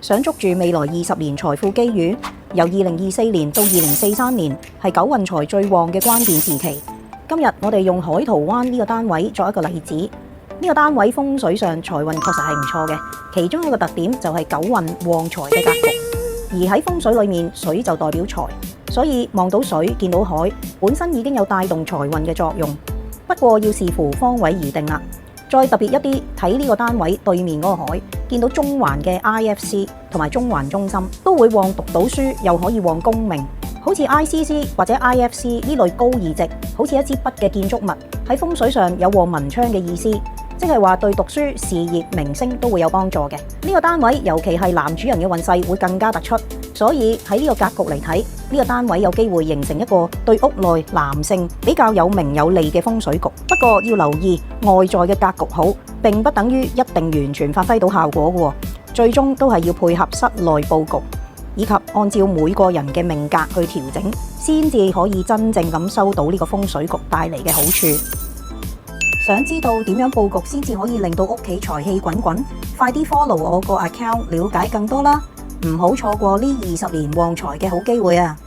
想捉住未來20年財富機遇，由2024年到2043年係九運財最旺嘅關鍵時期。今日我哋用海濤灣呢個單位作一個例子。呢個單位風水上財運確實係唔錯嘅，其中一個特點就係九運旺財嘅格局。而喺風水裏面，水就代表財，所以望到水見到海，本身已經有帶動財運嘅作用。不過要視乎方位而定啦。再特別一啲，睇呢個單位對面嗰個海，見到中環嘅 IFC 同埋中環中心，都會旺讀到書，又可以旺功名。好似 ICC 或者 IFC 呢類高異值，好似一支筆嘅建築物，喺風水上有旺文昌嘅意思，即係話對讀書、事業、名聲都會有幫助嘅。呢個單位尤其係男主人嘅運勢會更加突出，所以喺呢個格局嚟睇，呢個單位有機會形成一個對屋內男性比較有名有利嘅風水局。不過要留意，外在嘅格局好，並不等於一定完全發揮到效果嘅，最終都係要配合室內佈局，以及按照每個人嘅命格去調整，先至可以真正咁收到呢個風水局帶嚟嘅好處。想知道點樣佈局先至可以令到屋企財氣滾滾？快啲 follow 我個 account 了解更多啦！唔好錯過呢20年旺財嘅好機會啊！